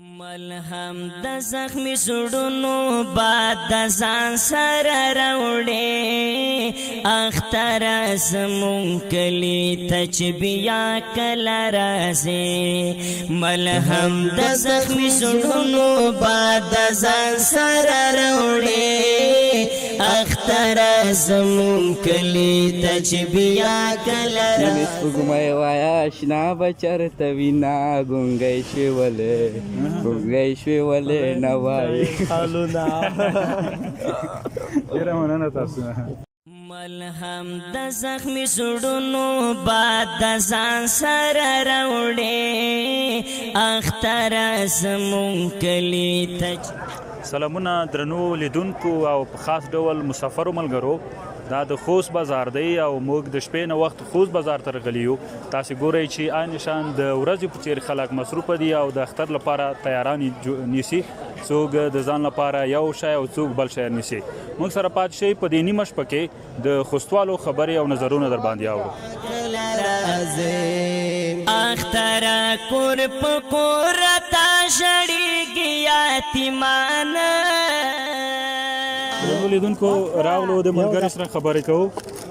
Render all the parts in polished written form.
ملهم د زخمی سړونو باد د ځان سره راوړې اختر زمون کلی ته چې بیا کله راځې ملهم د زخمی سړونو باد د ځان سره راوړې اختر زمون کلی ته چې بیا کله راځې سپوږمۍ وایه اشنا به چېرته وینا ګونګی شوې ولې ګونګی شوې ولې نه وایي حالونه ډېره مننه تاسو ملهم د زخمی سړونو باد د ځان سره راوړې اختر زمون کلی ته سلامونه درنو لیدونکو او په خاص ډول مسافرو ملګرو دا د خوست بازار دی او موږ د شپې نه وخت خوست بازار ته راغلي یو تاسې ګورئ چې عین شان د ورځې په څېر خلک مصروفه دي او د اختر لپاره تیاران نیسي څوک د ځان لپاره یو شی او څوک بل شی نیسي موږ سره پاتې شئ په دې نیمه شپه کې د خوستوالو خبرې او نظرونه در باندې اورو اختر کور په کور تا شړېږي یتیمانه لیدونکو راغلو د ملګري سره خبرې کوو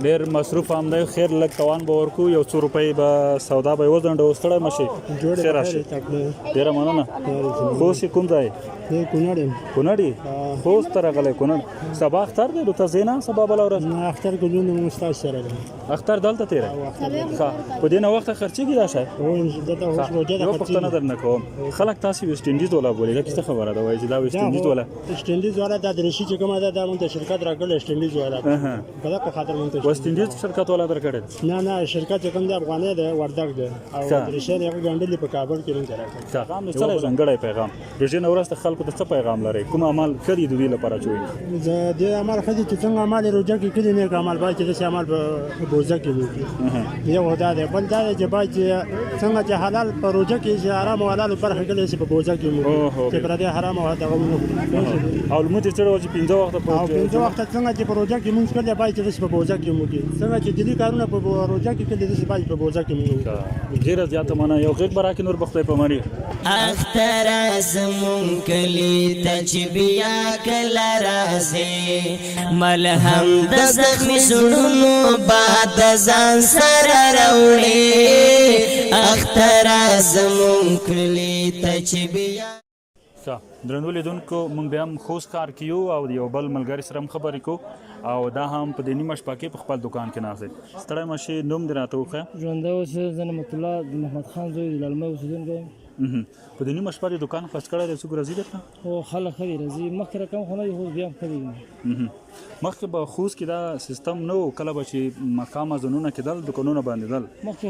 ډېر مصروف هم دی خیر لږ توان به ورکو یو څو روپۍ به سودا به یې وځنډو ستړی مه شئ ښه راشئ ډېره مننه خوست کوم ځای کونړ یې خوست ته راغلی کونړ سبا اختر دی نو ته ځې نه سبا بله ورځ اختر ګلونه موږ ستاسو سره دی اختر دلته تېری ښه په دې ناوخته خرڅېږي دا شی یو پوښتنه درنه کوم خلک تاسې ویسټ انډیز والا بولي دا کیسه خبره ده وایي چې دا ویسټ انډیز والا ویسټ انډیز والا دا دریشي چې کومه ده دا مونږ ته شرکت راکړل ویسټ انډیز والا په دغه خاطر مونږ ته ویسټ انډیز شرکت والا درکړی نه شرکت چې کوم دی افغاني دی وردګ دی او دریشي یې ګنډلې په کابل کې مونږ ته راکړل پیغام دې څه دی ځانګړی پیغام روژې نه وروسته خلکو ته څه پیغام لرئ کوم عمل ښه دي د دوی لپاره چې وایي دې عمل ښه دي چې څنګه عمل یې روژه کې کړي نیک عمل باید چې داسې عمل په بوزه کې وکړي یو دا دی بل دا دی چې باید چې څنګه چې حلال په روژه کې چې حرام او حلال برخه کړي شي په بوزه کې وکړي چې پردې حرام او دغه ونه او لمونځ یې څه ډول چې پنځه وخته او پنځه وخته څنګه چې په روژه کې مونځ کړی باید چې داسې په بوزه کې وکړي څنګه چې دلي کارونه په روژه کې کړي داسې باید په بوزه کې وکړي ډېره زیاته مننه یو غږ به راکړي نور به خدای پاماني اختر زمون کلی ته چې بیا کله راځې ملهم د زخمی سړونو باد د ځان سره راوړې اختر زمون کلی ته چې بیا درنو لیدونکو موږ بیا هم خوست ښار کې یو او د یو بل ملګري سره هم خبرې کوو او دا هم په دې نیمه شپه کې په خپل دکان کې ناست دی ستړی مه شې نوم دې راته وښیه ژوندی اوسه زه نعمت الله محمد خان زوی د للمۍ اوسېدونکی یم په دې نیمه شپه دې دکان خلاص کړی دی څوک راځي درته هو خلک ښه دي راځي مخکې رقم خو نه دي خو بیا هم ښه دي مخکې به خوست کې دا سیستم نه و کله به چې مقامه ځانونه کېدل دکانونه بندېدل مخکې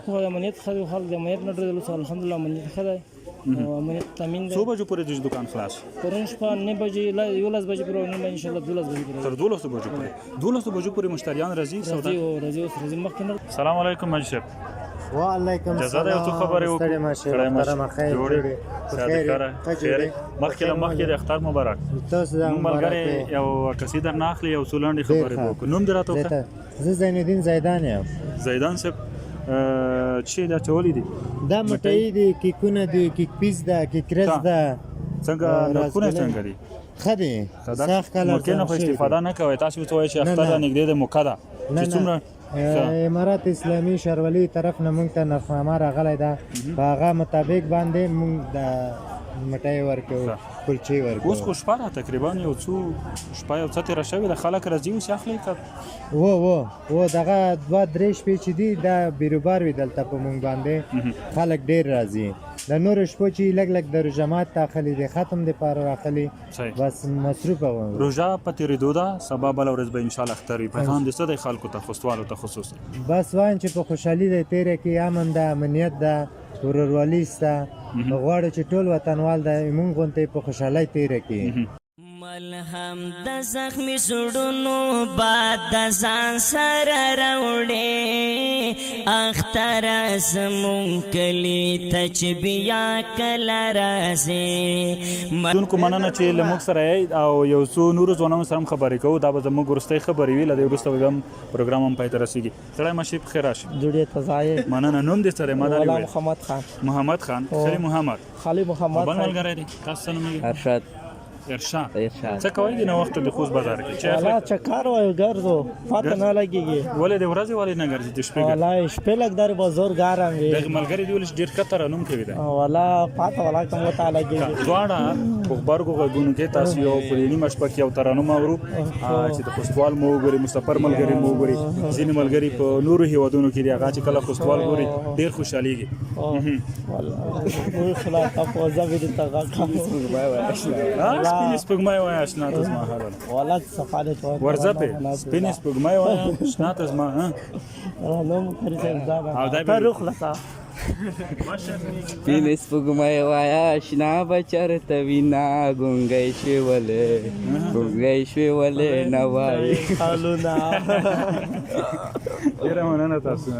خو امنیت ښه دی خلک د امنیت نه ډېر اوس الحمدلله امنیت ښه دی او امنیت تامین دی څو بجو پورې د دکان خلاص پرون شپه 9 بجې 11 بجې پورې نیم انشاءالله 12 بجې پورې تر 12 بجو پورې 12 بجو پورې مشتریان راځي سودا راځي اوس راځي مخکې نه سلام علیکم مجید صاحب وعلیکم السلام جزا ته خبرې وکړه محترم خیر جوړې خیر مخکې د اختر مبارک تاسو د ملګری یو قصیده ناخلی یو څولانډي خبرې وکړو نوم دراته وکړه زه زین الدین زیدان یم زیدان صاحب چې دا چولې دي دا مټۍ دي کیکونه دي کیک پیس ده کیک رس ده څنګه نرخونه څنګه دي ښه دي ساخ کلر ممکن خو استفاده نه کوي تاسو ته وایي چې اختر نږدې د موقع ده چې څومره امارات اسلامي شارولي طرف نه مونږ ته نرخنامه راغلی ده په هغه مطابق باندې مونږ د مټۍ ورکوو کلچې ورکوو اوس خو شپه ده تقریبا یو څو شپه یو څه تېره شوې ده خلک راځي اوس اخلي و دغه 2-3 شپې چې دي دا بیروبار وي دلته په مونږ باندې خلک ډېر راځي د نورو شپو چې لږ د روژهمات راخلي دی ختم دپاره راخلي بس مصروفه وم روژه په تېرېدو ده سبا بله ورځ به انشاءالله اختر وي پیغام دې څه دی خلکو ته خوستوالو ته خصوصا بس وایم چې په خوشحالي دی تېره کې امن ده امنیت ده ورورولي شته غواړو چې ټول وطنوال د مونږ غوندې په خوشحالۍ تېره کړي ملهم د زخمی سړونو باد د ځان سره راوړې اختر زمون کلی ته چې بیا کله راځې دونکو مننه چې له موږ سره یې او یو څو نورو ځوانانو سره هم خبرې کوو دا به زموږ وروستۍ خبرې وي له دې وروسته به هم پروګرام هم پای ته رسېږي سړی مشي پخیر راشي جوړې تزایې مننه نوم دې سره ما دا مولا وویل محمد خان محمد خان خلی محمد خالی محمد بل ملګری دی تاسو څه نوم یې ارشاد ارشاد ارشاد څه کوئ د نوښت د خوست بازار کې چې والا چکر وایو ګرځو پته نه لګیږي ولې د ورځې ولې نه ګرځي د شپې والا شپې لګ در بازار ګارم وي دغه ملګری دی ولې ډېر ښه ترنم کوي دا والا پته والا کوم ته لګیږي دواړه په خبرګو غوږونو کې تاسو یو پرېنی مشپه کې یو ترنم اورو چې د خوستوال مو وګوري مسافر ملګری مو وګوري ځینې ملګری په نورو هیوادونو کې دی هغه چې کله خوستوال ګوري ډېر خوشحاليږي والا خلاص تاسو ځوی دې تا کوم سپین سپوږمۍ وای آشنا ته زما حاله والا صفاله تو ورځه په سپین سپوږمۍ وای آشنا ته زما ها نو کړی څنګه او دا دا روخ لسا سپین سپوږمۍ وایه اشنا به چېرته وینا ګونګی شوې ولې ګونګی شوې ولې نه وایې حالونه ډېره مننه تاسو